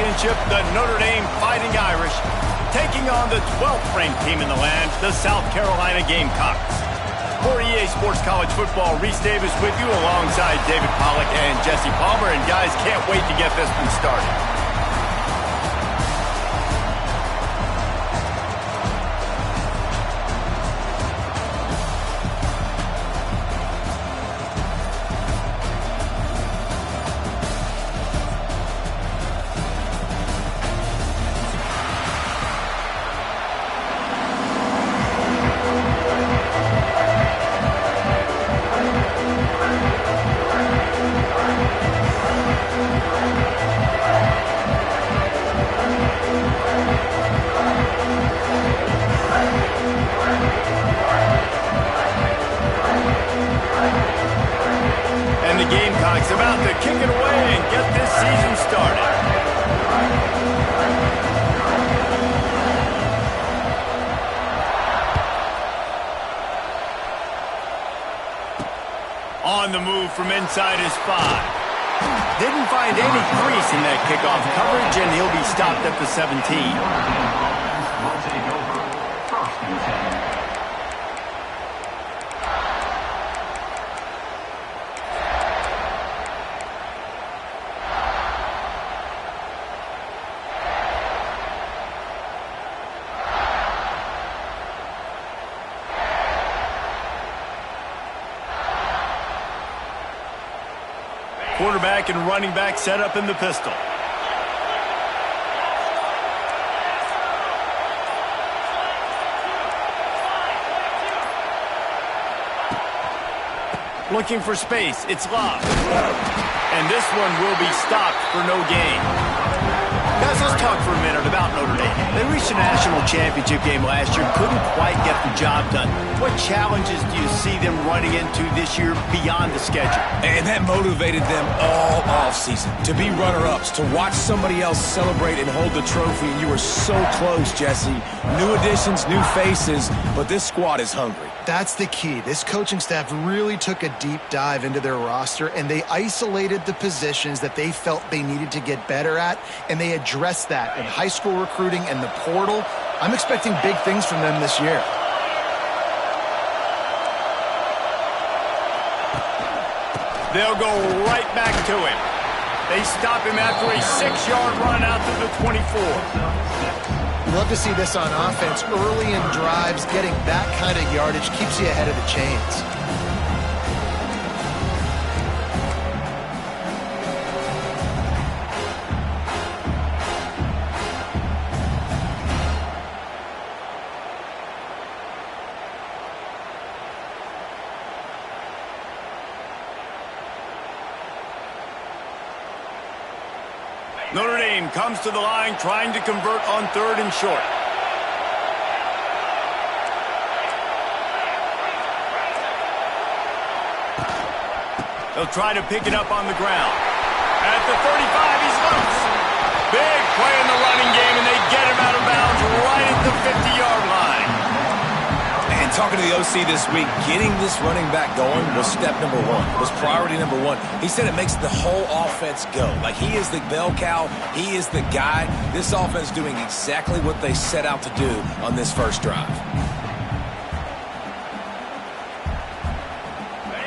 championship, the Notre Dame Fighting Irish, taking on the 12th-ranked team in the land, the South Carolina Gamecocks. For EA Sports College Football, Reese Davis with you alongside David Pollack and Jesse Palmer. And guys, can't wait to get this one started. About to kick it away and get this season started. On the move from inside his 5. Didn't find any crease in that kickoff coverage, and he'll be stopped at the 17. Quarterback and running back set up in the pistol. Looking for space. It's Love. And this one will be stopped for no gain. Guys, let's talk for a minute about Notre Dame. They reached a national championship game last year, couldn't quite get the job done. What challenges do you see them running into this year beyond the schedule? And that motivated them all offseason. To be runner-ups, to watch somebody else celebrate and hold the trophy, and you were so close, Jesse. New additions, new faces, but this squad is hungry. That's the key. This coaching staff really took a deep dive into their roster, and they isolated the positions that they felt they needed to get better at, and they addressed that in high school recruiting and the portal. I'm expecting big things from them this year. They'll go right back to him. They stop him after a 6-yard run out to the 24. Love to see this on offense. Early in drives, getting that kind of yardage keeps you ahead of the chains. Notre Dame comes to the line trying to convert on 3rd and short. They'll try to pick it up on the ground. At the 35, he's loose. Big play in the running game, and they get him out of bounds right at the 50-yard line. And talking to the OC this week, getting this running back going was step number 1, was priority number 1. He said it makes the whole offense go. Like, he is the bell cow, he is the guy. This offense doing exactly what they set out to do on this first drive.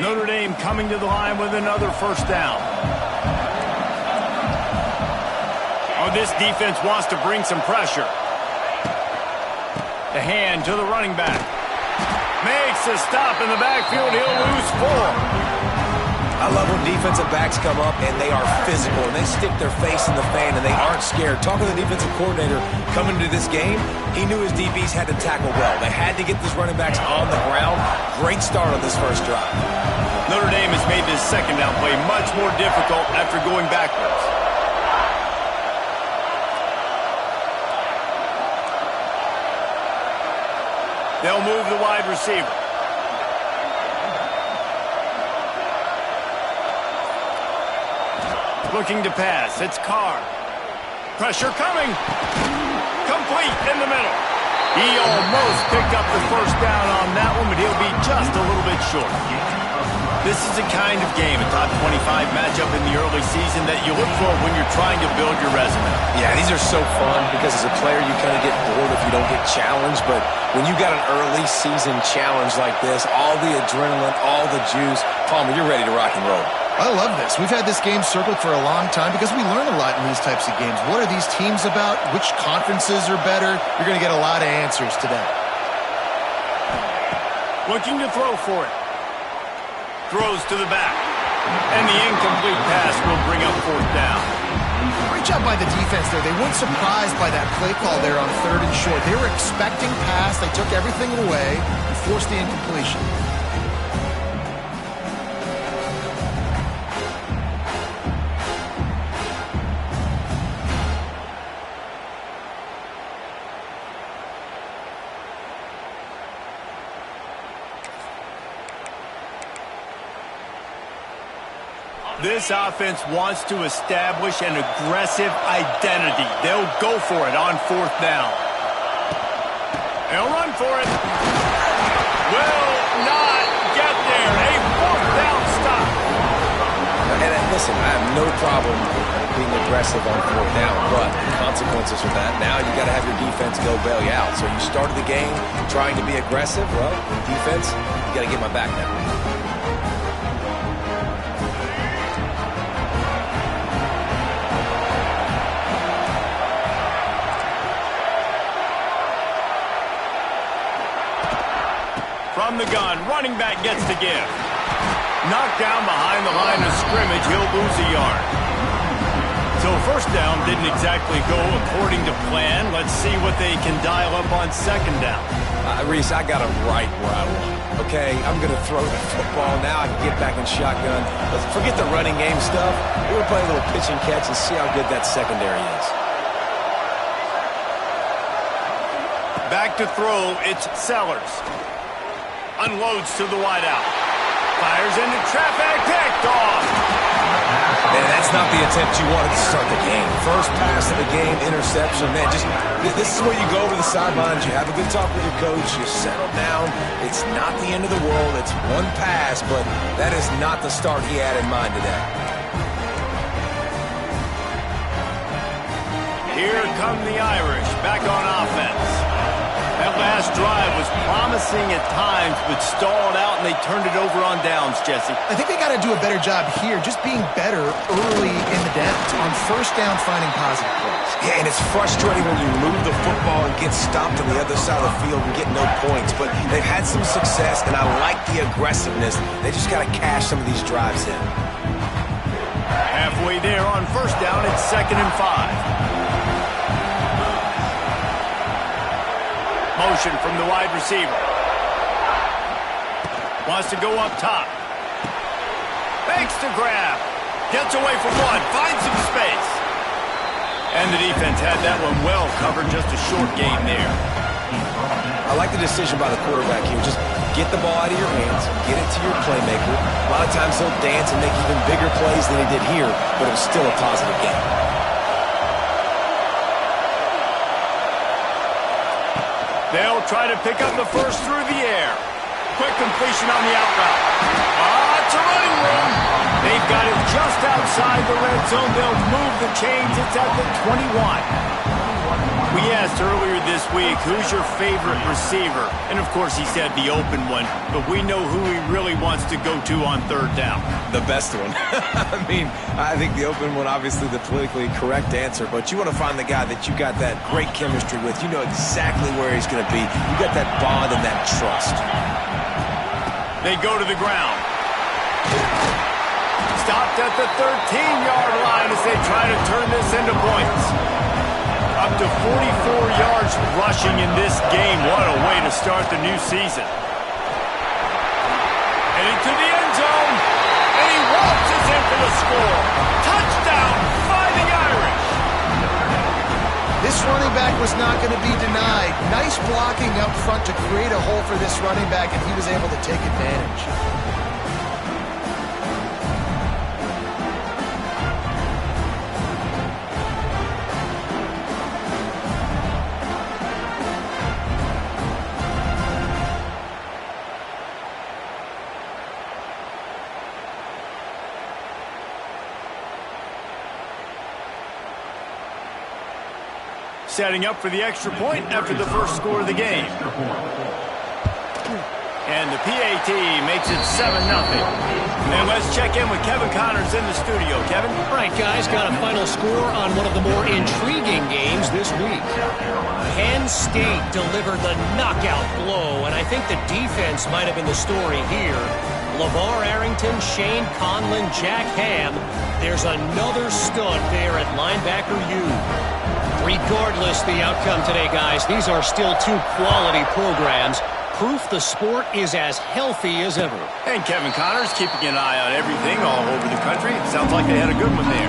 Notre Dame coming to the line with another first down. Oh, this defense wants to bring some pressure. The hand to the running back. Makes a stop in the backfield. He'll lose 4. I love when defensive backs come up and they are physical and they stick their face in the fan and they aren't scared. Talking to the defensive coordinator coming into this game, he knew his DBs had to tackle well. They had to get these running backs on the ground. Great start on this first drive. Notre Dame has made this second down play much more difficult after going backwards. They'll move the wide receiver. Looking to pass. It's Carr. Pressure coming. Complete in the middle. He almost picked up the first down on that one, but he'll be just a little bit short. This is the kind of game, a top 25 matchup in the early season, that you look for when you're trying to build your resume. Yeah, these are so fun because as a player you kind of get bored if you don't get challenged, but when you got an early season challenge like this, all the adrenaline, all the juice, Palmer, you're ready to rock and roll. I love this. We've had this game circled for a long time because we learn a lot in these types of games. What are these teams about? Which conferences are better? You're going to get a lot of answers today. Looking to throw for it. Throws to the back. And the incomplete pass will bring up fourth down. Great job by the defense there. They weren't surprised by that play call there on 3rd and short. They were expecting pass. They took everything away and forced the incompletion. This offense wants to establish an aggressive identity. They'll go for it on 4th down. They'll run for it. Will not get there. A 4th down stop. And listen, I have no problem being aggressive on 4th down, but the consequences from that, now you got to have your defense go bail you out. So you started the game trying to be aggressive. Well, defense, you got to get my back now. From the gun, running back gets to give. Knocked down behind the line of scrimmage, he'll lose a yard. So 1st down didn't exactly go according to plan. Let's see what they can dial up on 2nd down. Reese, I got him right where I want. Okay, I'm going to throw the football now. I can get back in shotgun. Let's forget the running game stuff. We're going to play a little pitch and catch and see how good that secondary is. Back to throw, it's Sellers. Unloads to the wideout. Fires into traffic, picked off. Man, that's not the attempt you wanted to start the game. First pass of the game, interception. Man, this is where you go over the sidelines. You have a good talk with your coach. You settle down. It's not the end of the world. It's one pass, but that is not the start he had in mind today. Here come the Irish, back on offense. That last drive was promising at times, but stalled out, and they turned it over on downs, Jesse. I think they got to do a better job here, just being better early in the downs. On 1st down, finding positive plays. Yeah, and it's frustrating when you move the football and get stopped on the other side of the field and get no points. But they've had some success, and I like the aggressiveness. They just got to cash some of these drives in. Halfway there on 1st down, it's 2nd and 5. Motion from the wide receiver. Wants to go up top. Fakes to grab. Gets away from one. Finds some space. And the defense had that one well covered. Just a short gain there. I like the decision by the quarterback here. Just get the ball out of your hands. Get it to your playmaker. A lot of times he'll dance and make even bigger plays than he did here, but it was still a positive game. They'll try to pick up the first through the air. Quick completion on the out route. It's a running room. They've got it just outside the red zone. They'll move the chains. It's at the 21. We asked earlier this week, who's your favorite receiver? And, of course, he said the open one. But we know who he really wants to go to on 3rd down. The best one. I mean, I think the open one, obviously the politically correct answer. But you want to find the guy that you got that great chemistry with. You know exactly where he's going to be. You got that bond and that trust. They go to the ground. Stopped at the 13-yard line as they try to turn this into points. Up to 44 yards rushing in this game. What a way to start the new season. Heading to the end zone. And he waltzes in for the score. Touchdown, Fighting Irish. This running back was not going to be denied. Nice blocking up front to create a hole for this running back, and he was able to take advantage. setting up for the extra point after the first score of the game. And the PAT makes it 7-0. And let's check in with Kevin Connors in the studio. Kevin? All right, guys, got a final score on one of the more intriguing games this week. Penn State delivered the knockout blow, and I think the defense might have been the story here. LeVar Arrington, Shane Conlon, Jack Ham. There's another stud there at linebacker U. Regardless the outcome today, guys, these are still two quality programs. Proof the sport is as healthy as ever. And Kevin Connors keeping an eye on everything all over the country. Sounds like they had a good one there.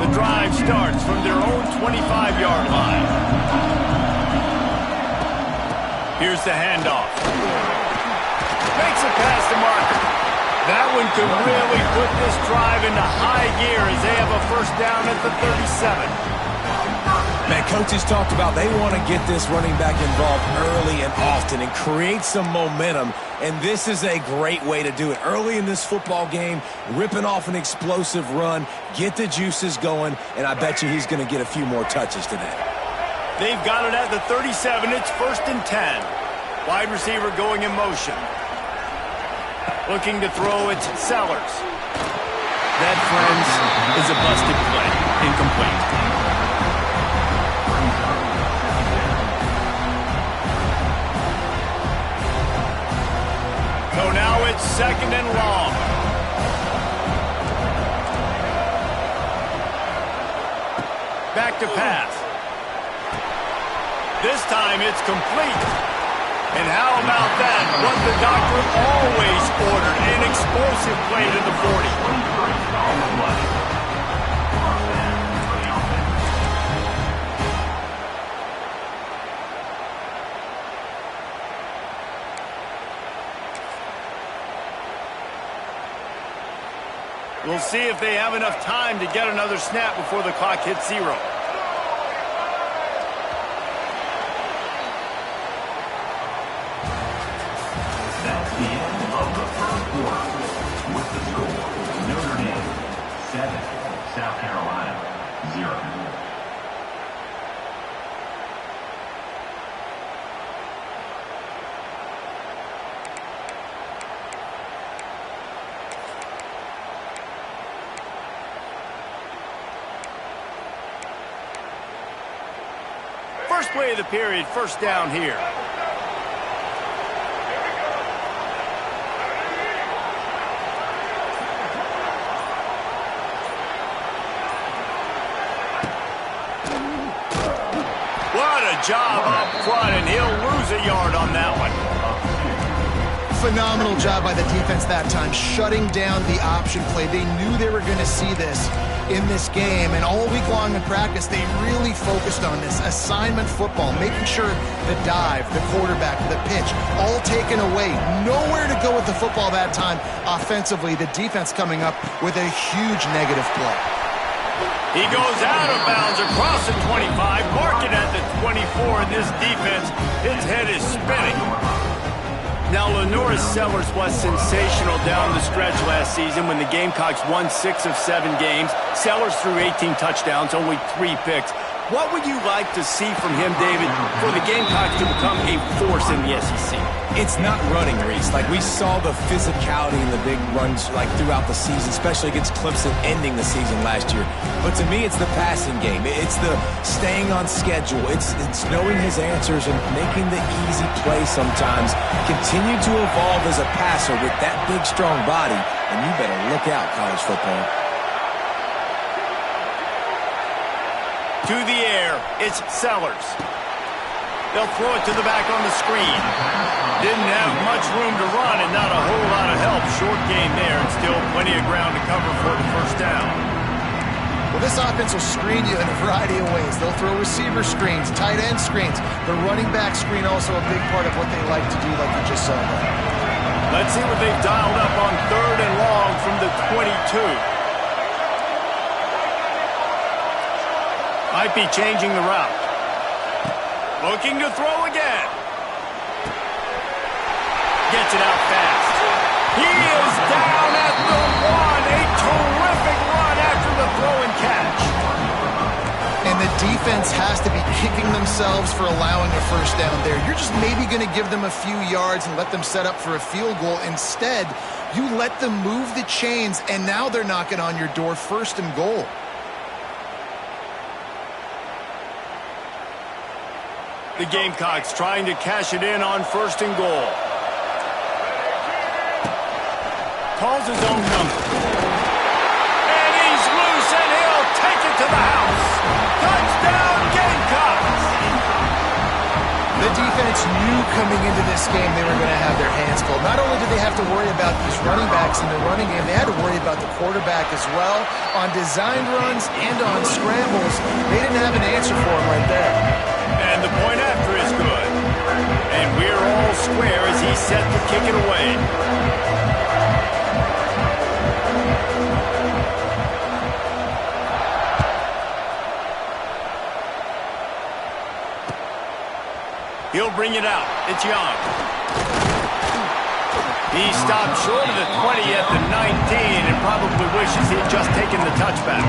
The drive starts from their own 25-yard line. Here's the handoff. Makes a pass to Marker. That one could really put this drive into high gear as they have a first down at the 37. Man, coaches talked about they want to get this running back involved early and often and create some momentum, and this is a great way to do it. Early in this football game, ripping off an explosive run, get the juices going, and I bet you he's going to get a few more touches today. They've got it at the 37. It's 1st and 10. Wide receiver going in motion. Looking to throw, it's Sellers. That, friends, is a busted play. Incomplete. So now it's 2nd and long. Back to pass. This time it's complete. And how about that? What the doctor always ordered, an explosive play to the 40. We'll see if they have enough time to get another snap before the clock hits 0. South Carolina, 0. First play of the period, first down here. Job up front, and he'll lose a yard on that one. Phenomenal job by the defense that time, shutting down the option play. They knew they were going to see this in this game, and all week long in practice, they really focused on this assignment football, making sure the dive, the quarterback, the pitch, all taken away. Nowhere to go with the football that time offensively. The defense coming up with a huge negative play. He goes out of bounds across the 25, marking at the 24, and this defense, his head is spinning. Now, Lenoris Sellers was sensational down the stretch last season when the Gamecocks won 6 of 7 games. Sellers threw 18 touchdowns, only 3 picks. What would you like to see from him, David, for the Gamecocks to become a force in the SEC? It's not running, Reese. Like, we saw the physicality in the big runs like throughout the season, especially against Clemson ending the season last year. But to me, it's the passing game. It's the staying on schedule. It's knowing his answers and making the easy play sometimes. Continue to evolve as a passer with that big, strong body, and you better look out, college football. To the air, it's Sellers. They'll throw it to the back on the screen. Didn't have much room to run and not a whole lot of help. Short game there, and still plenty of ground to cover for the first down. Well, this offense will screen you in a variety of ways. They'll throw receiver screens, tight end screens. The running back screen also a big part of what they like to do, like you just saw there. Let's see what they've dialed up on 3rd and long from the 22. Might be changing the route. Looking to throw again. gets it out fast. He is down at the 1. A terrific run after the throw and catch. And the defense has to be kicking themselves for allowing a first down there. You're just maybe going to give them a few yards and let them set up for a field goal. Instead, you let them move the chains, and now they're knocking on your door, 1st and goal. The Gamecocks trying to cash it in on 1st and goal. Calls his own number. And he's loose, and he'll take it to the house. Touchdown, Gamecocks! The defense knew coming into this game they were going to have their hands full. Not only did they have to worry about these running backs in the running game, they had to worry about the quarterback as well. On designed runs and on scrambles, they didn't have an answer for him right there. And the point after is good. And we're all square as he's set to kick it away. He'll bring it out. It's Young. He stopped short of the 20 at the 19 and probably wishes he'd just taken the touchback.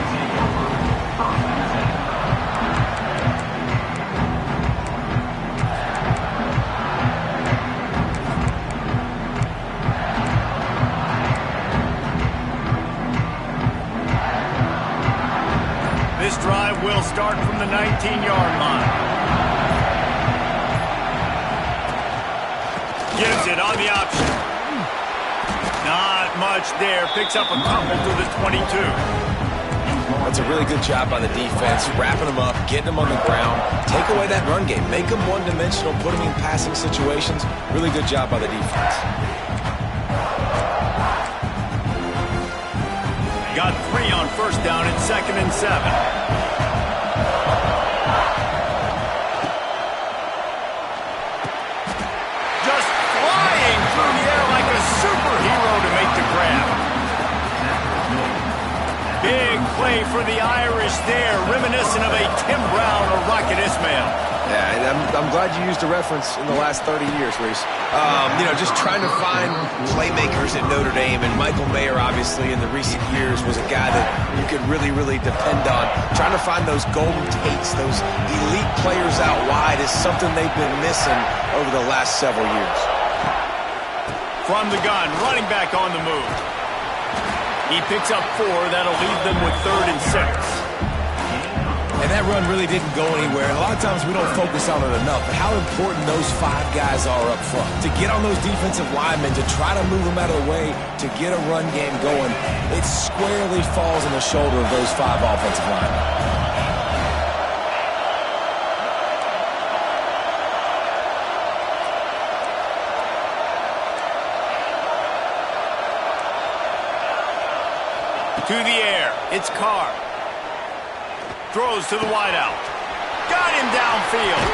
This drive will start from the 19-yard line. Gives it on the option. Not much there. Picks up a couple to the 22. That's a really good job by the defense, wrapping them up, getting them on the ground, take away that run game, make them one-dimensional, put them in passing situations. Really good job by the defense. Got 3 on 1st down and 2nd and 7. Superhero to make the grab. Big play for the Irish there, reminiscent of a Tim Brown or Rocket Ismail. Yeah, and I'm glad you used a reference in the last 30 years, Reese. Just trying to find playmakers at Notre Dame, and Michael Mayer, obviously, in the recent years, was a guy that you could really, really depend on. Trying to find those golden Tates, those elite players out wide is something they've been missing over the last several years. From the gun, running back on the move. He picks up 4. That'll leave them with 3rd and 6. And that run really didn't go anywhere. And a lot of times we don't focus on it enough, but how important those 5 guys are up front. To get on those defensive linemen, to try to move them out of the way, to get a run game going, it squarely falls on the shoulder of those 5 offensive linemen. To the air, it's Carr. Throws to the wideout. Got him downfield.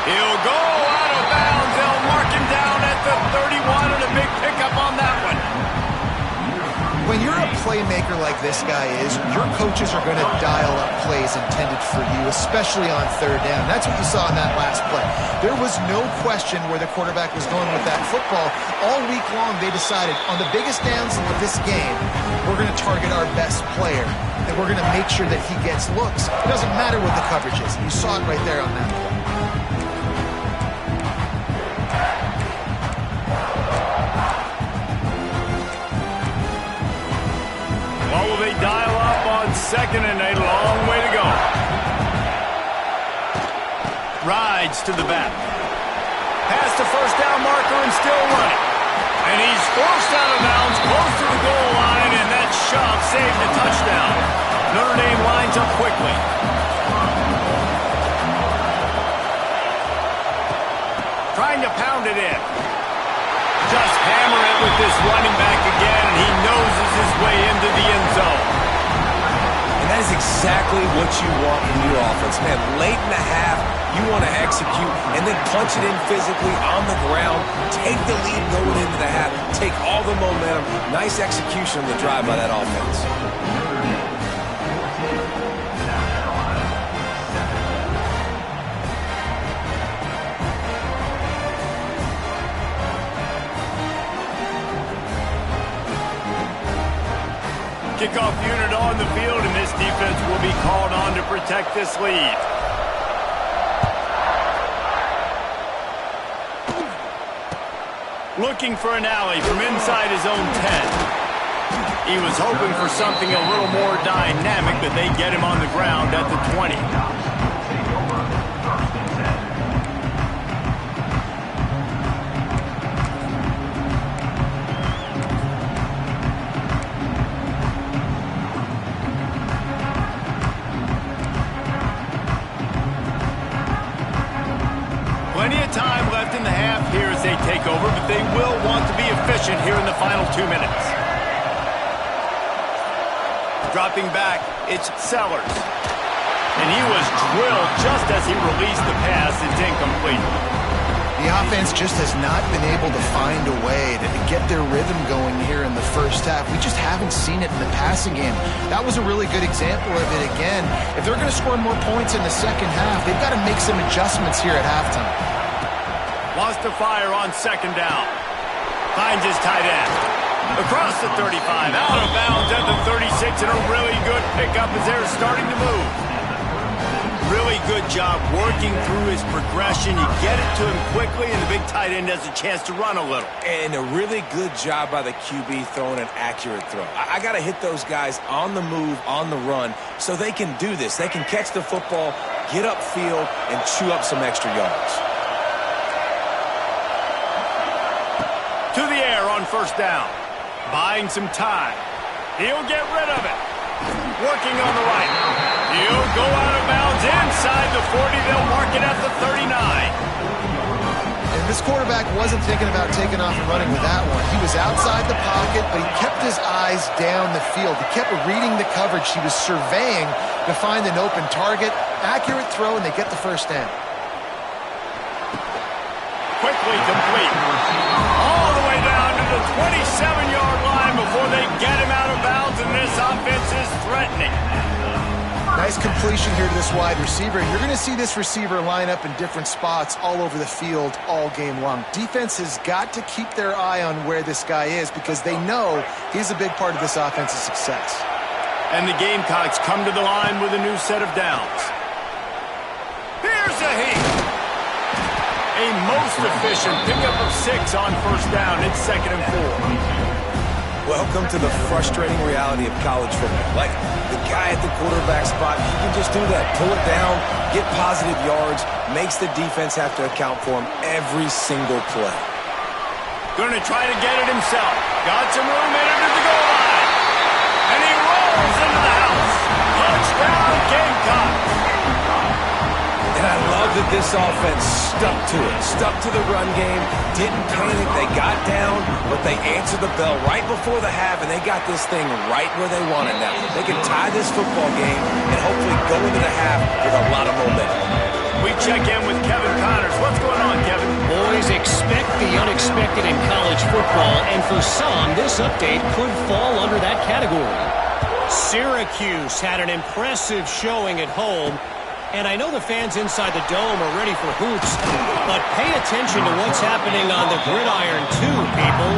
He'll go out of bounds. They'll mark him down at the 31 and a big pickup on that one. When you're a playmaker like this guy is, your coaches are going to dial up plays intended for you, especially on 3rd down. That's what you saw in that last play. There was no question where the quarterback was going with that football. All week long, they decided on the biggest downs of this game, we're going to target our best player, and we're going to make sure that he gets looks. It doesn't matter what the coverage is. You saw it right there on that play. Will they dial up on 2nd and a long way to go? Rides to the back. Past the 1st down marker and still running. And he's forced out of bounds close to the goal line, and that shove saved a touchdown. Notre Dame lines up quickly. Trying to pound it in. Just hammer it with this running back again, and he noses his way into the end zone. And that is exactly what you want from your offense, man. Late in the half, you want to execute and then punch it in physically on the ground, take the lead going into the half, take all the momentum. Nice execution on the drive by that offense. Kickoff unit on the field, and this defense will be called on to protect this lead. Looking for an alley from inside his own 10. He was hoping for something a little more dynamic, but they get him on the ground at the 20. Plenty of time left in the half here as they take over, but they will want to be efficient here in the final 2 minutes. Dropping back, it's Sellers. And he was drilled just as he released the pass. It's incomplete. The offense just has not been able to find a way to get their rhythm going here in the first half. We just haven't seen it in the passing game. That was a really good example of it again. If they're going to score more points in the second half, they've got to make some adjustments here at halftime. Wants to fire on second down. Finds his tight end. Across the 35, out of bounds at the 36, and a really good pickup as they're starting to move. Really good job working through his progression. You get it to him quickly, and the big tight end has a chance to run a little. And a really good job by the QB throwing an accurate throw. I got to hit those guys on the move, on the run, so they can do this. They can catch the football, get upfield, and chew up some extra yards. To the air on first down. Buying some time. He'll get rid of it. Working on the right. He'll go out of bounds inside the 40. They'll mark it at the 39. And this quarterback wasn't thinking about taking off and running with that one. He was outside the pocket, but he kept his eyes down the field. He kept reading the coverage. He was surveying to find an open target. Accurate throw, and they get the first down. Quickly complete. All the way down to the 27-yard line before they get him out of bounds, and this offense is threatening. Nice completion here to this wide receiver. You're going to see this receiver line up in different spots all over the field all game long. Defense has got to keep their eye on where this guy is because they know he's a big part of this offense's success. And the Gamecocks come to the line with a new set of downs. Here's a heat. A most efficient pickup of 6 on first down. It's 2nd and 4. Welcome to the frustrating reality of college football. Like, the guy at the quarterback spot, he can just do that. Pull it down, get positive yards, makes the defense have to account for him every single play. Going to try to get it himself. Got some room in it at the goal line. And he rolls into the house. Touchdown, Gamecocks. And I love that this offense stuck to it, stuck to the run game, didn't panic, they got down, but they answered the bell right before the half, and they got this thing right where they want it now. They can tie this football game and hopefully go into the half with a lot of momentum. We check in with Kevin Connors. What's going on, Kevin? Boys, expect the unexpected in college football, and for some, this update could fall under that category. Syracuse had an impressive showing at home, and I know the fans inside the dome are ready for hoops, but pay attention to what's happening on the gridiron too, people.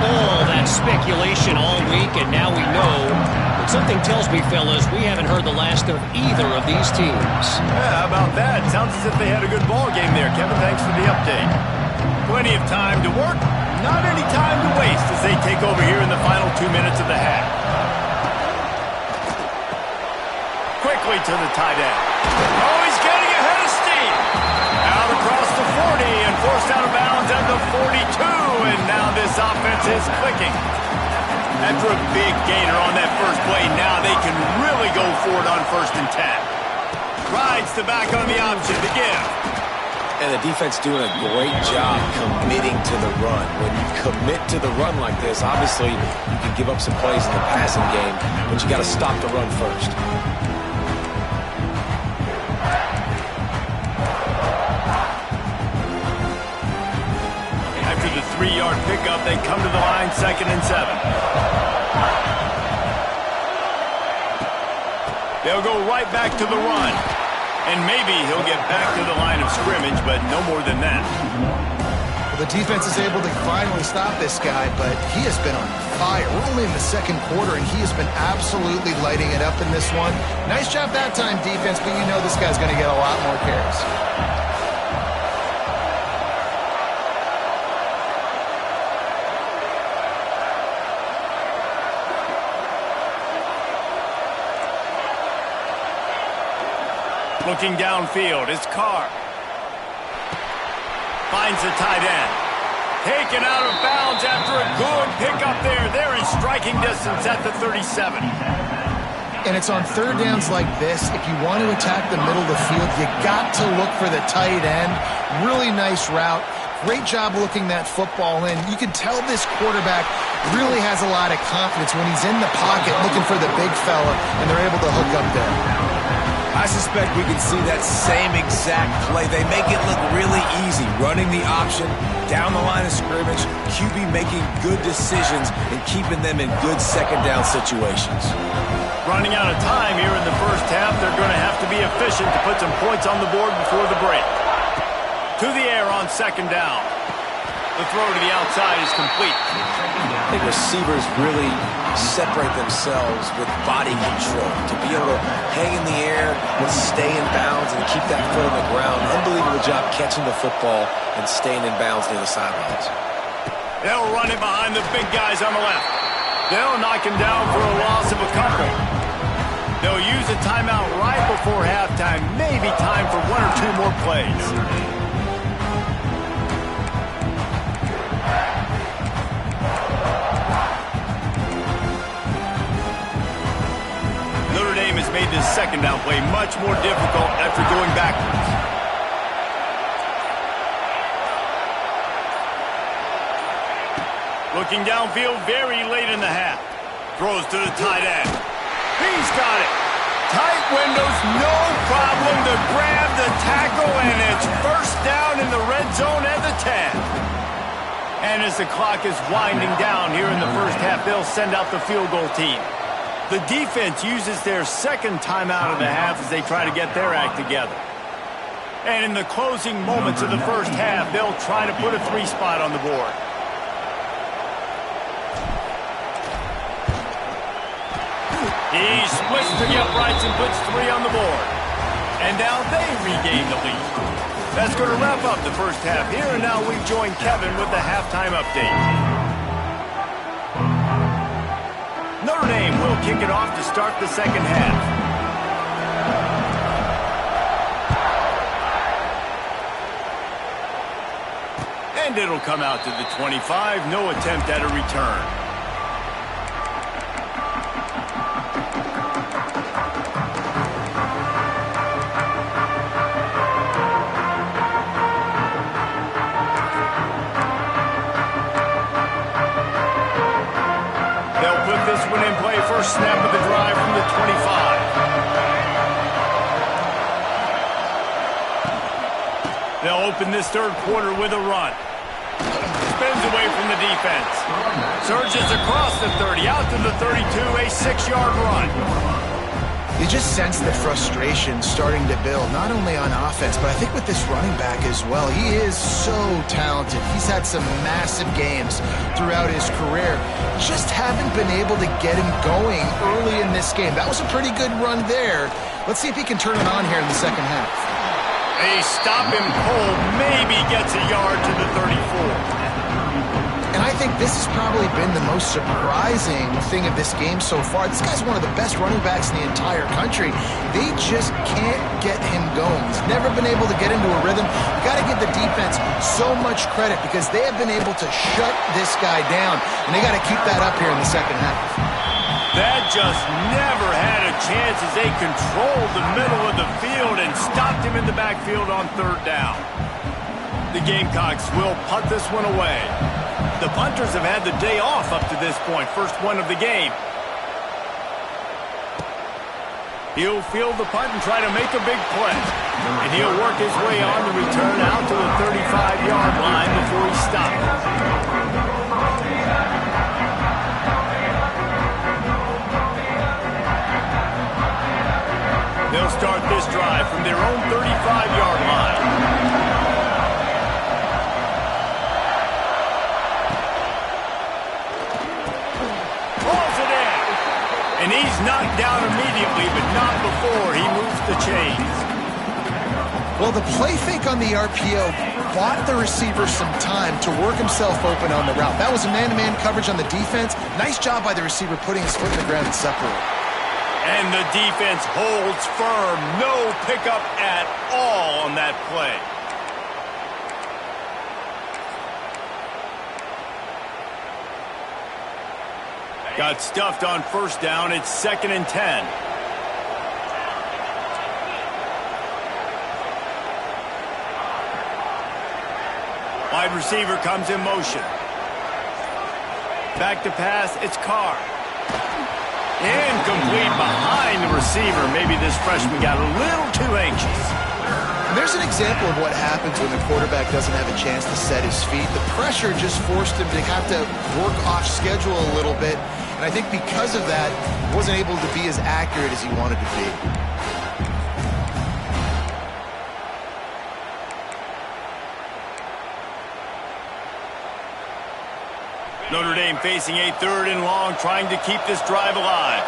All that speculation all week, and now we know. But something tells me, fellas, we haven't heard the last of either of these teams. Yeah, how about that? Sounds as if they had a good ball game there, Kevin. Thanks for the update. Plenty of time to work, not any time to waste as they take over here in the final 2 minutes of the half. Quickly to the tight end. Oh, he's getting ahead of steam. Out across the 40 and forced out of bounds at the 42. And now this offense is clicking. After a big gainer on that first play, now they can really go for it on 1st and 10. Rides the back on the option to give. And the defense doing a great job committing to the run. When you commit to the run like this, obviously you can give up some plays in the passing game, but you got to stop the run first. After the 3-yard pickup, they come to the line 2nd and 7. They'll go right back to the run. And maybe he'll get back to the line of scrimmage, but no more than that. The defense is able to finally stop this guy, but he has been on fire. We're only in the second quarter, and he has been absolutely lighting it up in this one. Nice job that time, defense, but you know this guy's going to get a lot more carries. Looking downfield, it's Carr. Finds the tight end. Taken out of bounds after a good pickup there. They're in striking distance at the 37. And it's on third downs like this. If you want to attack the middle of the field, you got to look for the tight end. Really nice route. Great job looking that football in. You can tell this quarterback really has a lot of confidence when he's in the pocket looking for the big fella, and they're able to hook up there. I suspect we can see that same exact play. They make it look really easy, running the option down the line of scrimmage, QB making good decisions and keeping them in good second down situations. Running out of time here in the first half, they're going to have to be efficient to put some points on the board before the break. To the air on second down. The throw to the outside is complete. I think receivers really separate themselves with body control. To be able to hang in the air and stay in bounds and keep that foot on the ground. Unbelievable job catching the football and staying in bounds near the sidelines. They'll run it behind the big guys on the left. They'll knock him down for a loss of a couple. They'll use a timeout right before halftime. Maybe time for one or two more plays. Notre Dame has made this second down play much more difficult after going backwards. Looking downfield very late in the half. Throws to the tight end. He's got it. Tight windows, no problem to grab the tackle, and it's first down in the red zone at the 10. And as the clock is winding down here in the first half, they'll send out the field goal team. The defense uses their second timeout of the half as they try to get their act together. And in the closing moments of the first half, they'll try to put a 3 spot on the board. He splits to the uprights and puts 3 on the board. And now they regain the lead. That's going to wrap up the first half here, and now we join Kevin with the halftime update. Notre Dame will kick it off to start the second half. And it'll come out to the 25. No attempt at a return. First snap of the drive from the 25. They'll open this third quarter with a run. Spins away from the defense. Surges across the 30, out to the 32, a 6-yard run. You just sense the frustration starting to build, not only on offense, but I think with this running back as well. He is so talented. He's had some massive games throughout his career. Just haven't been able to get him going early in this game. That was a pretty good run there. Let's see if he can turn it on here in the second half. They stop him cold, maybe gets a yard to the 34. And I think this has probably been the most surprising thing of this game so far. This guy's one of the best running backs in the entire country. They just can't get him going. He's never been able to get into a rhythm. You got to give the defense so much credit because they have been able to shut this guy down, and they got to keep that up here in the second half. That just never had a chance as they controlled the middle of the field and stopped him in the backfield on third down. The Gamecocks will punt this one away. The punters have had the day off up to this point. First one of the game. He'll field the punt and try to make a big play. And he'll work his way on the return out to the 35-yard line before he stops. They'll start this drive from their own 35-yard line. He's knocked down immediately, but not before he moves the chains. Well, the play fake on the RPO bought the receiver some time to work himself open on the route. That was a man-to-man coverage on the defense. Nice job by the receiver putting his foot in the ground and separating. And the defense holds firm. No pickup at all on that play. Got stuffed on first down. It's 2nd and 10. Wide receiver comes in motion. Back to pass, it's Carr. Incomplete behind the receiver. Maybe this freshman got a little too anxious. There's an example of what happens when the quarterback doesn't have a chance to set his feet. The pressure just forced him to have to work off schedule a little bit. And I think because of that, he wasn't able to be as accurate as he wanted to be. Notre Dame facing a 3rd and long, trying to keep this drive alive.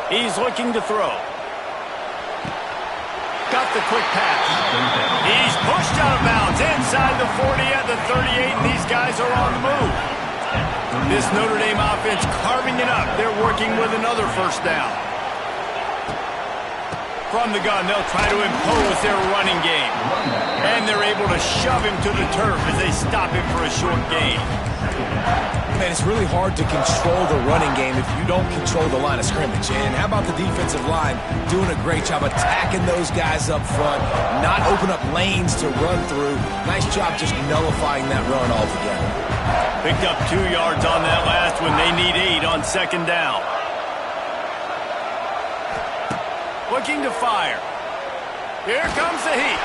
He's looking to throw. Got the quick pass. He's pushed out of bounds inside the 40 at the 38, and these guys are on the move. This Notre Dame offense carving it up. They're working with another first down. From the gun, they'll try to impose their running game. And they're able to shove him to the turf as they stop him for a short gain. Man, it's really hard to control the running game if you don't control the line of scrimmage. And how about the defensive line doing a great job attacking those guys up front, not open up lanes to run through. Nice job just nullifying that run altogether. Picked up 2 yards on that last one. They need 8 on 2nd down. Looking to fire. Here comes the heat.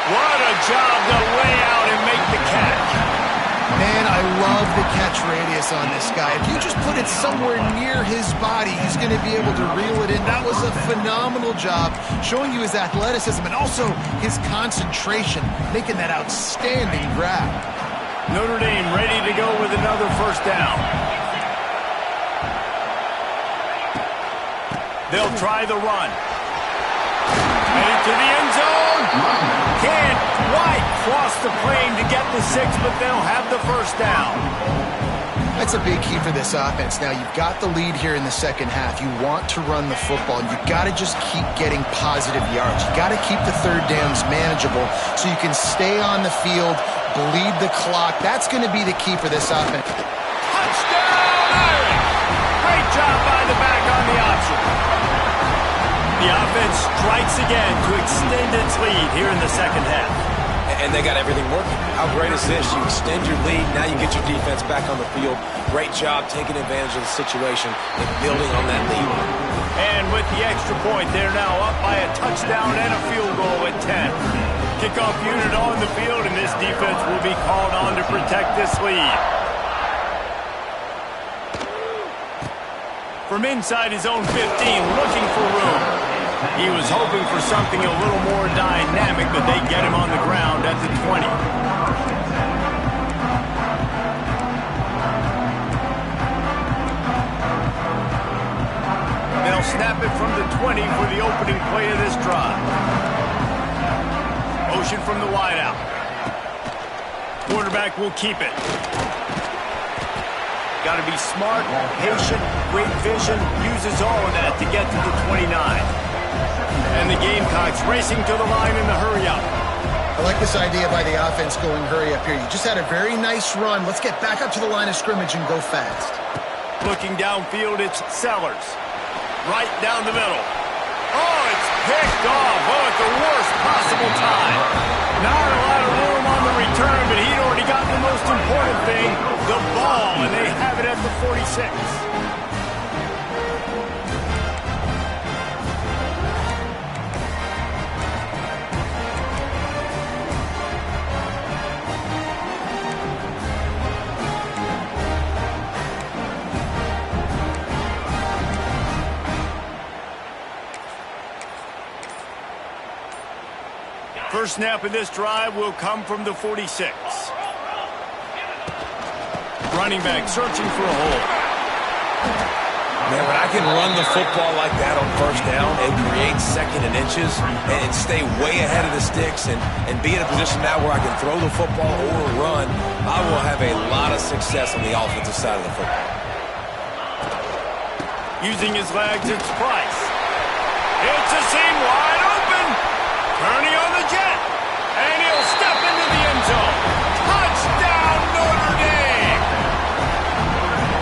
What a job to lay out and make the catch. Man, I love the catch radius on this guy. If you just put it somewhere near his body, he's going to be able to reel it in. That was a phenomenal job, showing you his athleticism and also his concentration, making that outstanding grab. Notre Dame ready to go with another first down. They'll try the run. Headed to the end zone. Can't quite cross the plane to get the 6, but they'll have the first down. That's a big key for this offense. Now, you've got the lead here in the second half. You want to run the football. You've got to just keep getting positive yards. You've got to keep the third downs manageable so you can stay on the field, bleed the clock. That's going to be the key for this offense. Touchdown, Irish! Great job by the back on the option. The offense strikes again to extend its lead here in the second half. And they got everything working. How great is this? You extend your lead, now you get your defense back on the field. Great job taking advantage of the situation and building on that lead. And with the extra point, they're now up by a touchdown and a field goal at 10. Kickoff unit on the field, and this defense will be called on to protect this lead. From inside his own 15, looking for room. He was hoping for something a little more dynamic, but they get him on the ground at the 20. They'll snap it from the 20 for the opening play of this drive. Motion from the wideout. Quarterback will keep it. Got to be smart, patient, great vision, uses all of that to get to the 29. And the Gamecocks racing to the line in the hurry-up. I like this idea by the offense going hurry up here. You just had a very nice run. Let's get back up to the line of scrimmage and go fast. Looking downfield, it's Sellers. Right down the middle. Oh, it's picked off. Oh, at the worst possible time. Not a lot of room on the return, but he'd already gotten the most important thing, the ball, and they have it at the 46. First snap of this drive will come from the 46. Running back searching for a hole. Man, when I can run the football like that on first down and create second and inches and stay way ahead of the sticks and be in a position now where I can throw the football or run, I will have a lot of success on the offensive side of the football. Using his legs, it's Price. It's a seam wide open. Kearney on the jet. And he'll step into the end zone. Touchdown, Notre Dame!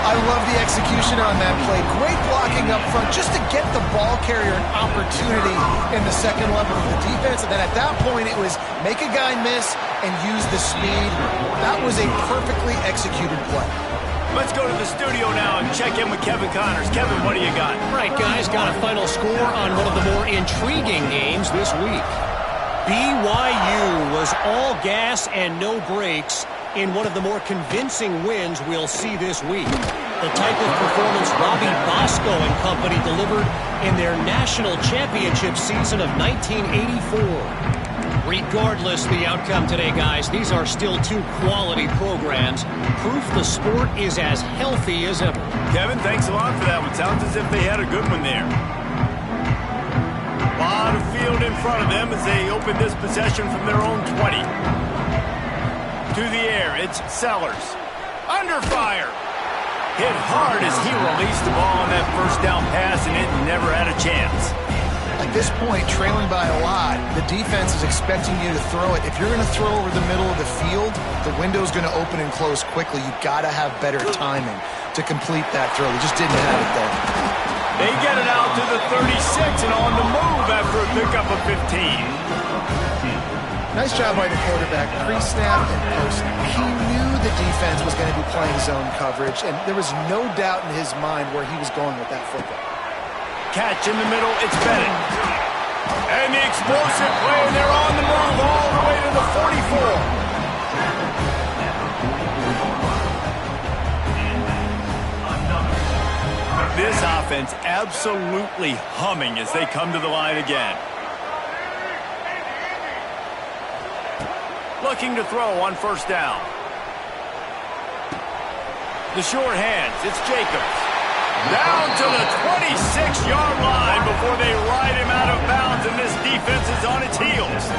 I love the execution on that play. Great blocking up front just to get the ball carrier an opportunity in the second level of the defense. And then at that point, it was make a guy miss and use the speed. That was a perfectly executed play. Let's go to the studio now and check in with Kevin Connors. Kevin, what do you got? All right, guys, got a final score on one of the more intriguing games this week. BYU was all gas and no brakes in one of the more convincing wins we'll see this week. The type of performance Robbie Bosco and company delivered in their national championship season of 1984. Regardless the outcome today, guys, these are still two quality programs. Proof the sport is as healthy as ever. Kevin, thanks a lot for that one. Sounds as if they had a good one there. A lot of field in front of them as they open this possession from their own 20. To the air, it's Sellers. Under fire. Hit hard as he released the ball on that first down pass, and it never had a chance. At this point, trailing by a lot, the defense is expecting you to throw it. If you're going to throw over the middle of the field, the window's going to open and close quickly. You've got to have better timing to complete that throw. They just didn't have it there. They get it out to the 36 and on the move after a pickup of 15. Nice job by the quarterback, pre-snap and post-snap. He knew the defense was going to be playing zone coverage, and there was no doubt in his mind where he was going with that football. Catch in the middle, it's Bennett. And the explosive play, and they're on the move all the way to the 44. This offense absolutely humming as they come to the line again. Looking to throw on first down. The short hands, it's Jacobs. Down to the 26-yard line before they ride him out of bounds, and this defense is on its heels.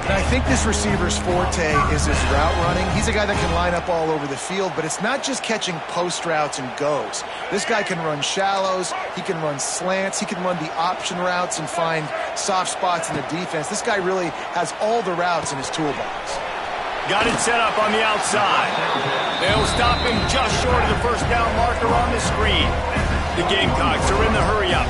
And I think this receiver's forte is his route running. He's a guy that can line up all over the field, but it's not just catching post routes and goes. This guy can run shallows, he can run slants, he can run the option routes and find soft spots in the defense. This guy really has all the routes in his toolbox. Got it set up on the outside. They'll stop him just short of the first down marker on the screen. The Gamecocks are in the hurry-up.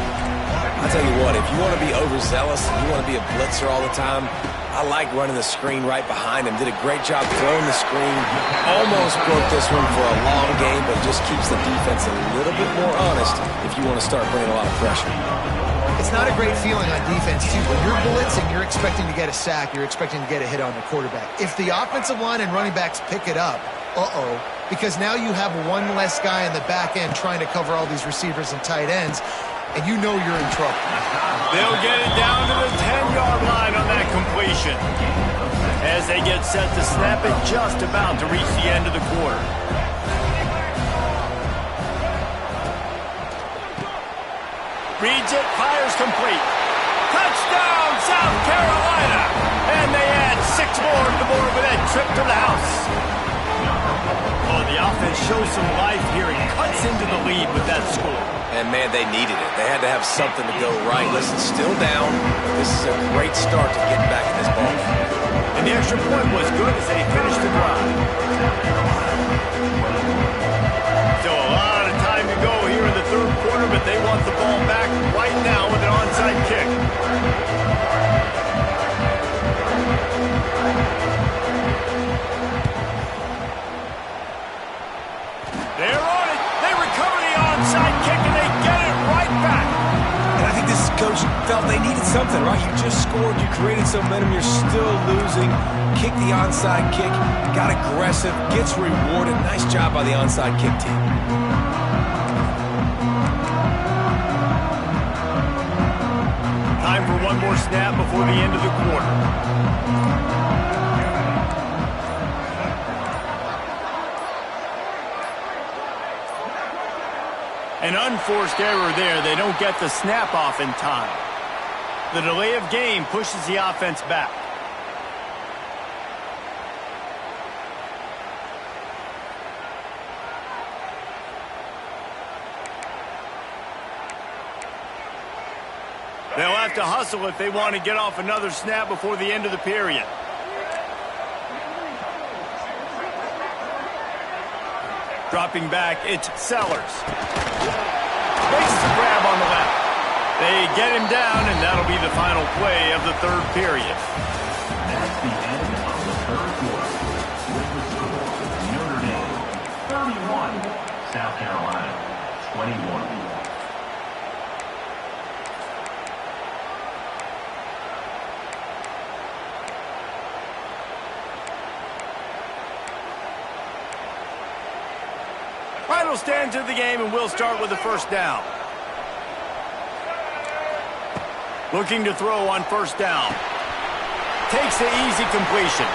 I'll tell you what, if you want to be overzealous, you want to be a blitzer all the time, I like running the screen right behind him. Did a great job throwing the screen. Almost broke this one for a long game, but just keeps the defense a little bit more honest if you want to start bringing a lot of pressure. It's not a great feeling on defense, too. When you're blitzing, you're expecting to get a sack. You're expecting to get a hit on the quarterback. If the offensive line and running backs pick it up, because now you have one less guy in the back end trying to cover all these receivers and tight ends, and you know you're in trouble. They'll get it down to the 10-yard line on that completion. As they get set to snap it, just about to reach the end of the quarter. Reads it, fires complete. Touchdown, South Carolina! And they add 6 more to the board with that trip to the house. Oh, the offense shows some life here and cuts into the lead with that score. And, man, they needed it. They had to have something to go right. Listen, still down. This is a great start to getting back in this ball. And the extra point was good as they finished the drive. Still a lot of time to go here in the third quarter, but they want the ball back right now with an onside kick. They're on it. They recover the onside kick, and they get it right back. And I think this coach felt they needed something, right? You just scored. You created some momentum. You're still losing. Kick the onside kick. Got aggressive. Gets rewarded. Nice job by the onside kick team. Time for one more more snap before the end of the quarter. An unforced error there. They don't get the snap off in time. The delay of game pushes the offense back. They'll have to hustle if they want to get off another snap before the end of the period. Dropping back, it's Sellers. Makes the grab on the left. They get him down, and that'll be the final play of the third period. That's the end of the third quarter. With the score, Notre Dame 31, South Carolina 21. Final stand to the game, and we'll start with the first down. Looking to throw on first down. Takes the easy completion.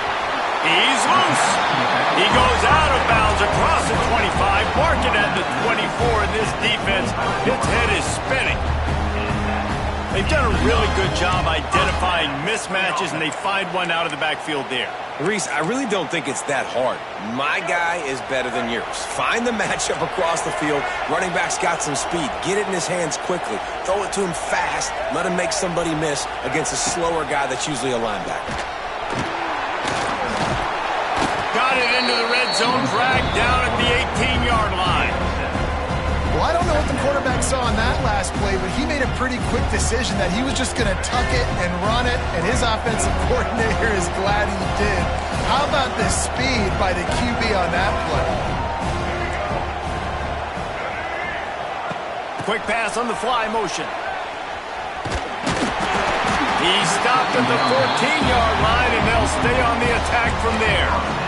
He's loose. He goes out of bounds across the 25, marking at the 24, and this defense, its head is spinning. They've done a really good job identifying mismatches, and they find one out of the backfield there. Reese, I really don't think it's that hard. My guy is better than yours. Find the matchup across the field. Running back's got some speed. Get it in his hands quickly. Throw it to him fast. Let him make somebody miss against a slower guy that's usually a linebacker. Got it into the red zone, dragged down at the 18-yard line. Well, I don't know what the quarterback saw on that last play, but he made a pretty quick decision that he was just going to tuck it and run it, and his offensive coordinator is glad he did. How about the speed by the QB on that play? Quick pass on the fly motion. He stopped at the 14-yard line, and they'll stay on the attack from there.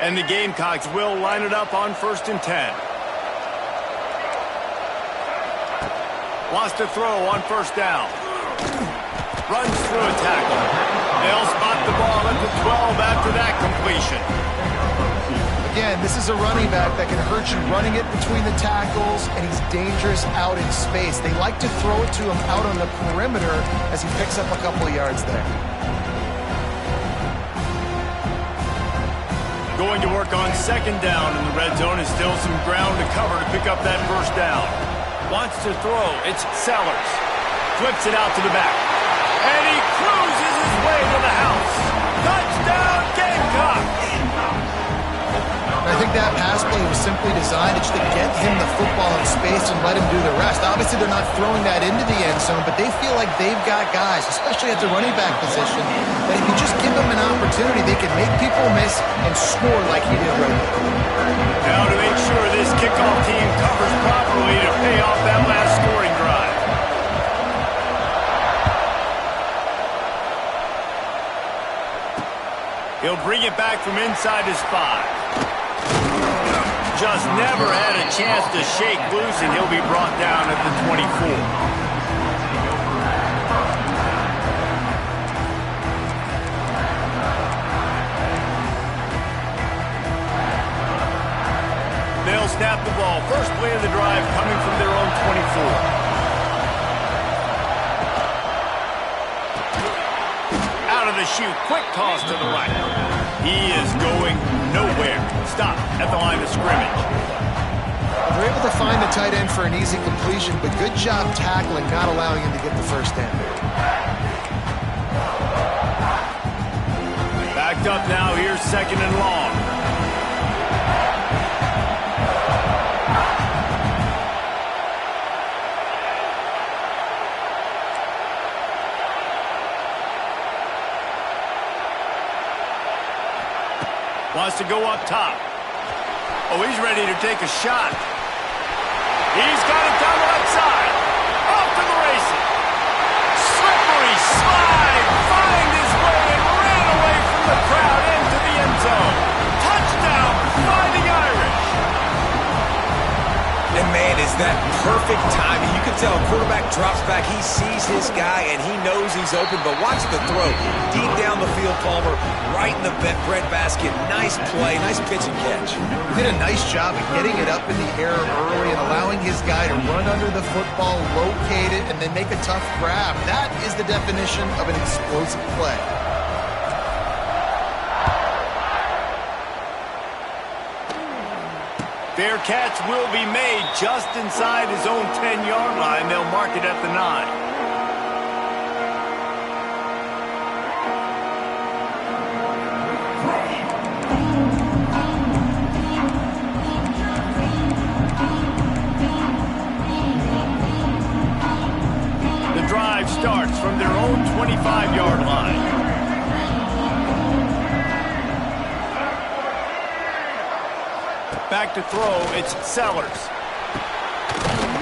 And the Gamecocks will line it up on 1st and 10. Wants to throw on first down. Runs through a tackle. They'll spot the ball at the 12 after that completion. Again, this is a running back that can hurt you running it between the tackles, and he's dangerous out in space. They like to throw it to him out on the perimeter as he picks up a couple of yards there. Going to work on second down in the red zone, is still some ground to cover to pick up that first down. Wants to throw, it's Sellers. Flips it out to the back. And he cruises his way to the house. Touchdown, Gamecocks! I think that pass play was simply designed to get him the football in space and let him do the rest. Obviously, they're not throwing that into the end zone, but they feel like they've got guys, especially at the running back position, that if you just give them an opportunity, they can make people miss and score like he did right there. Now to make sure this kickoff team covers properly to pay off that last scoring drive. He'll bring it back from inside his 5. Just never had a chance to shake loose, and he'll be brought down at the 24. They'll snap the ball. First play of the drive coming from their own 24. Out of the chute, quick toss to the right. He is going nowhere. Stop at the line of scrimmage. They're able to find the tight end for an easy completion, but good job tackling, not allowing him to get the first down. Backed up now, here's second and long. Wants to go up top. Oh, he's ready to take a shot. He's got it down the left side. Off to the races. Slippery slide. Find his way and ran away from the crowd into the end zone. that perfect timing. You can tell a quarterback drops back. He sees his guy, and he knows he's open. But watch the throw. Deep down the field, Palmer, right in the breadbasket. Nice play, nice pitch and catch. He did a nice job of getting it up in the air early and allowing his guy to run under the football, locate it, and then make a tough grab. That is the definition of an explosive play. Fair catch will be made just inside his own 10-yard line. They'll mark it at the 9. The drive starts from their own 25-yard line. Back to throw, it's Sellers.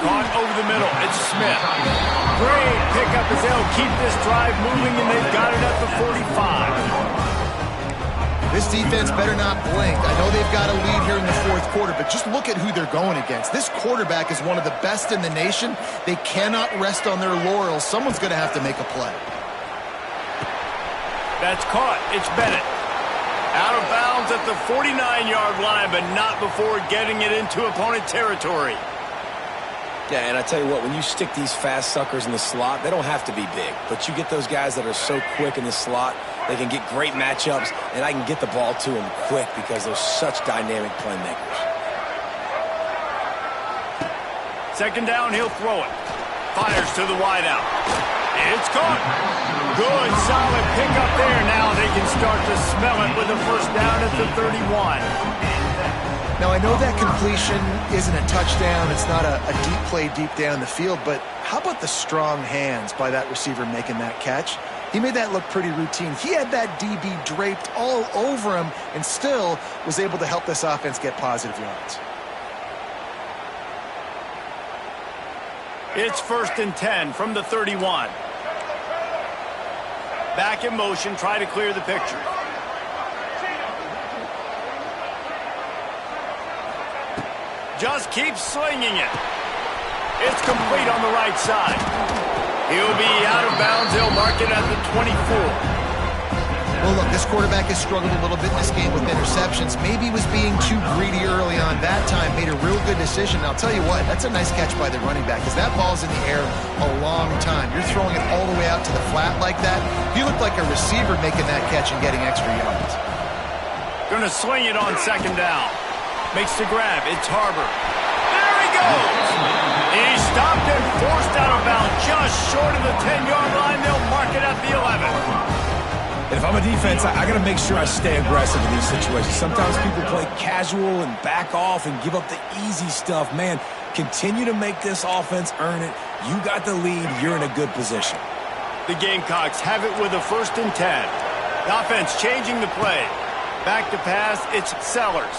Caught over the middle, it's Smith. Great pickup as they'll keep this drive moving, and they've got it at the 45. This defense better not blink. I know they've got a lead here in the fourth quarter, but just look at who they're going against. This quarterback is one of the best in the nation. They cannot rest on their laurels. Someone's going to have to make a play. That's caught, it's Bennett. Out of bounds at the 49-yard line, but not before getting it into opponent territory. Yeah, and I tell you what, when you stick these fast suckers in the slot, they don't have to be big. But you get those guys that are so quick in the slot, they can get great matchups, and I can get the ball to them quick because they're such dynamic playmakers. Second down, he'll throw it. Fires to the wideout. It's caught. Good, solid pickup there. Now they can start to smell it with a first down at the 31. Now, I know that completion isn't a touchdown. It's not a deep play deep down the field, but how about the strong hands by that receiver making that catch? He made that look pretty routine. He had that DB draped all over him and still was able to help this offense get positive yards. It's 1st and 10 from the 31. Back in motion, try to clear the picture. Just keep slinging it. It's complete on the right side. He'll be out of bounds. They'll mark it at the 24. Well, look, this quarterback has struggled a little bit in this game with interceptions. Maybe he was being too greedy early on. That time made a real good decision. And I'll tell you what, that's a nice catch by the running back because that ball's in the air a long time. You're throwing it all the way out to the flat like that. He looked like a receiver making that catch and getting extra yards. Going to sling it on second down. Makes the grab. It's Harbor. There he goes. He's stopped and forced out of bounds just short of the 10-yard line. They'll mark it at the 11. And if I'm a defense, I got to make sure I stay aggressive in these situations. Sometimes people play casual and back off and give up the easy stuff. Man, continue to make this offense earn it. You got the lead. You're in a good position. The Gamecocks have it with a 1st and 10. The offense changing the play. Back to pass, it's Sellers.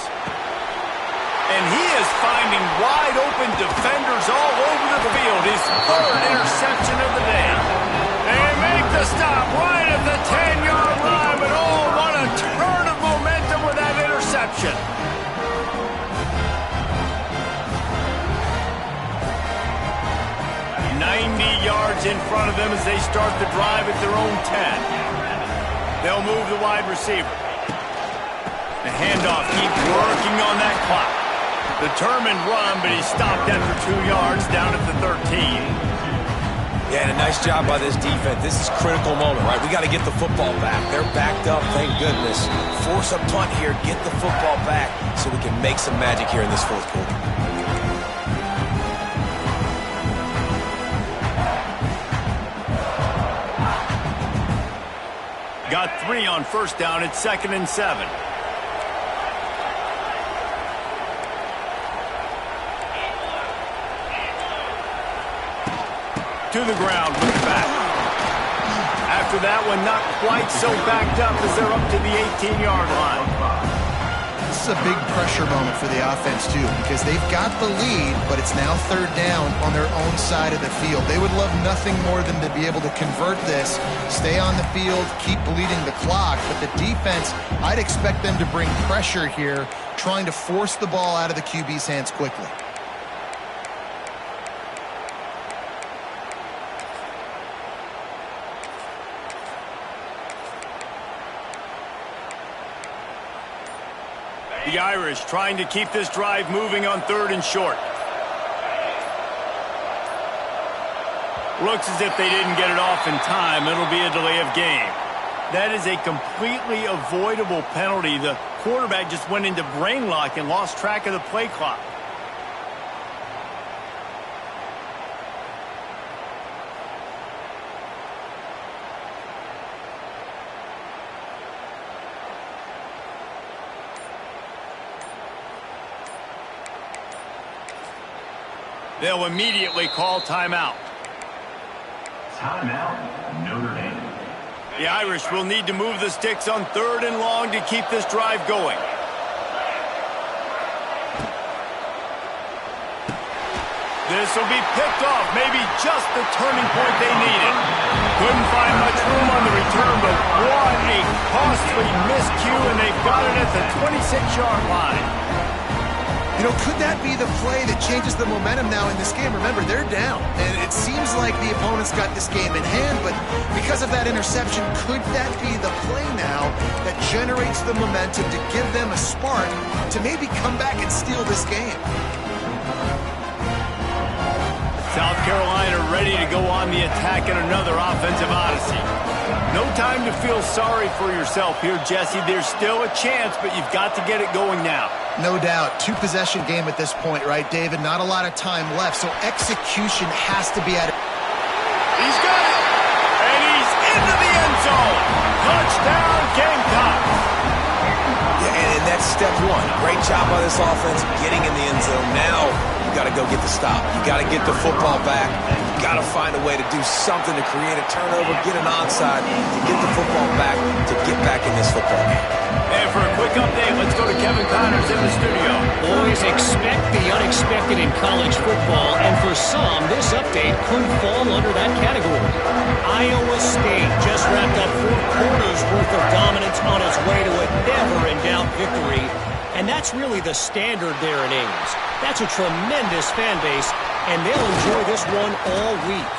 And he is finding wide-open defenders all over the field. His 3rd interception of the day. They make the stop right at the 10-yard line, but oh, what a turn of momentum with that interception. Yards in front of them as they start the drive at their own 10. They'll move the wide receiver. The handoff, keep working on that clock. Determined run, but he stopped after 2 yards down at the 13. Yeah, and a nice job by this defense. This is a critical moment, right? We got to get the football back. They're backed up, thank goodness. Force a punt here, get the football back so we can make some magic here in this fourth quarter. Got 3 on first down. It's 2nd and 7. To the ground, look back. After that one, not quite so backed up as they're up to the 18-yard line. This is a big pressure moment for the offense, too, because they've got the lead, but it's now 3rd down on their own side of the field. They would love nothing more than to be able to convert this, stay on the field, keep bleeding the clock. But the defense, I'd expect them to bring pressure here, trying to force the ball out of the QB's hands quickly. The Irish trying to keep this drive moving on 3rd and short. Looks as if they didn't get it off in time. It'll be a delay of game. That is a completely avoidable penalty. The quarterback just went into brain lock and lost track of the play clock. They'll immediately call timeout. Timeout, Notre Dame. The Irish will need to move the sticks on 3rd and long to keep this drive going. This will be picked off, maybe just the turning point they needed. Couldn't find much room on the return, but what a costly miscue, and they've got it at the 26-yard line. You know, could that be the play that changes the momentum now in this game? Remember, they're down, and it seems like the opponent's got this game in hand, but because of that interception, could that be the play now that generates the momentum to give them a spark to maybe come back and steal this game? South Carolina ready to go on the attack in another offensive odyssey. No time to feel sorry for yourself here, Jesse. There's still a chance, but you've got to get it going now. No doubt. 2-possession game at this point, right, David? Not a lot of time left, so execution has to be at it. He's got it! And he's into the end zone! Touchdown, Gamecocks! Yeah, and that's step one. Great job by this offense getting in the end zone. Now you got to go get the stop. You got to get the football back. You got to find a way to do something to create a turnover, get an onside, to get the football back, to get back in this football game. And for a quick update, let's go to Kevin Connors in the studio. Boys, expect the unexpected in college football, and for some, this update could fall under that category. Iowa State just wrapped up 4 quarters worth of dominance on its way to a never-in-doubt victory, and that's really the standard there in Ames. That's a tremendous fan base, and they'll enjoy this one all week.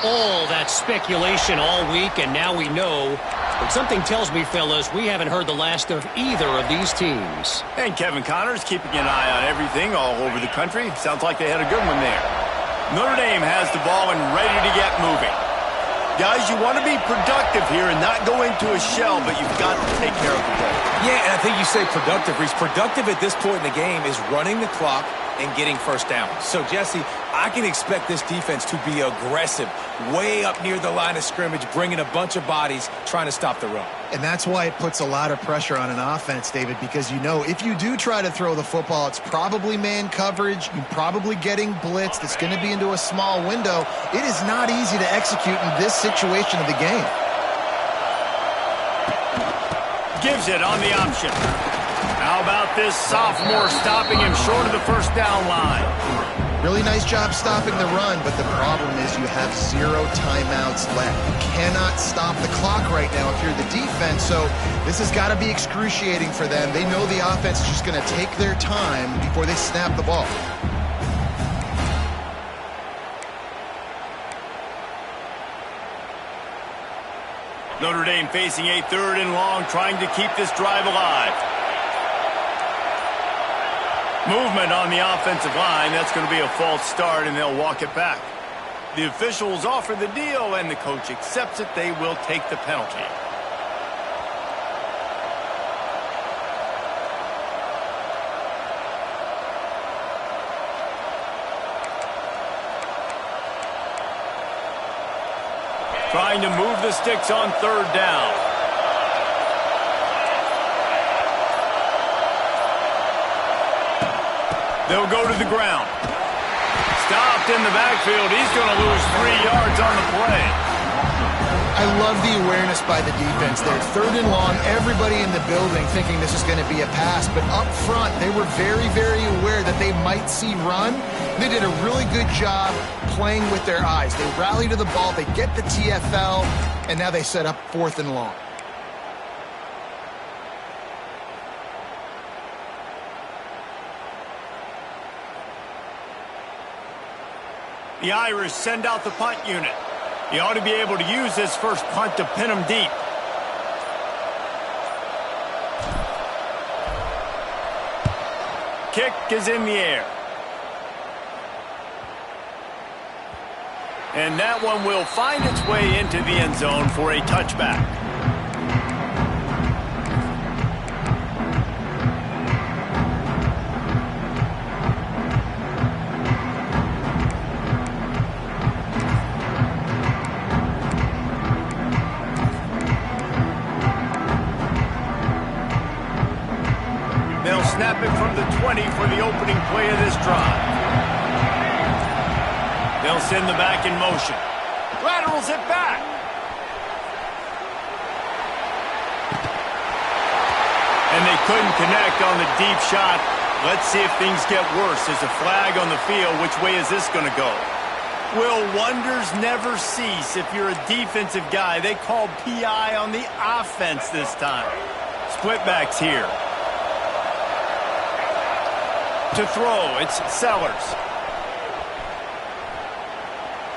All that speculation all week, and now we know. But something tells me, fellas, we haven't heard the last of either of these teams. And Kevin Connors keeping an eye on everything all over the country. Sounds like they had a good one there. Notre Dame has the ball and ready to get moving. Guys, you want to be productive here and not go into a shell, but you've got to take care of the ball. Yeah, and I think you say productive, Reese. Productive at this point in the game is running the clock and getting first down. So, Jesse, I can expect this defense to be aggressive, way up near the line of scrimmage, bringing a bunch of bodies, trying to stop the run. And that's why it puts a lot of pressure on an offense, David, because you know if you do try to throw the football, it's probably man coverage, you're probably getting blitzed, it's going to be into a small window. It is not easy to execute in this situation of the game. Gives it on the option. How about this sophomore stopping him short of the first down line? Really nice job stopping the run, but the problem is you have 0 timeouts left. You cannot stop the clock right now if you're the defense, so this has got to be excruciating for them. They know the offense is just going to take their time before they snap the ball. Notre Dame facing a 3rd and long, trying to keep this drive alive. Movement on the offensive line. That's going to be a false start, and they'll walk it back. The officials offer the deal, and the coach accepts it. They will take the penalty. Trying to move the sticks on 3rd down. They'll go to the ground. Stopped in the backfield. He's going to lose 3 yards on the play. I love the awareness by the defense there. 3rd and long, everybody in the building thinking this is going to be a pass, but up front, they were very, very aware that they might see run. They did a really good job playing with their eyes. They rally to the ball, they get the TFL, and now they set up 4th and long. The Irish send out the punt unit. He ought to be able to use this first punt to pin him deep. kick is in the air. And that one will find its way into the end zone for a touchback. They'll snap it from the 20 for the opening play of this drive. They'll send the back in motion. Laterals it back. And they couldn't connect on the deep shot. Let's see if things get worse. There's a flag on the field. Which way is this going to go? Will wonders never cease if you're a defensive guy? They called PI on the offense this time. Split backs here. To throw, it's Sellers.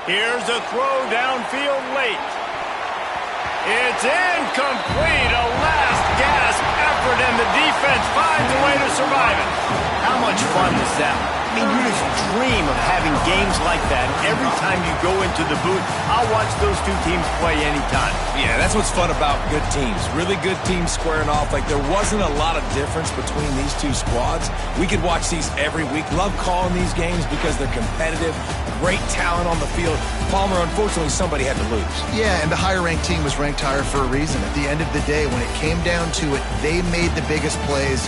Here's a throw downfield late. It's incomplete. A last gasp effort, and the defense finds a way to survive it. How much fun is that? I mean, you just dream of having games like that. Every time you go into the booth, I'll watch those two teams play anytime. Yeah, that's what's fun about good teams. Really good teams squaring off. Like, there wasn't a lot of difference between these two squads. We could watch these every week. Love calling these games because they're competitive. Great talent on the field. Palmer, unfortunately, somebody had to lose. Yeah, and the higher-ranked team was ranked higher for a reason. At the end of the day, when it came down to it, they made the biggest plays.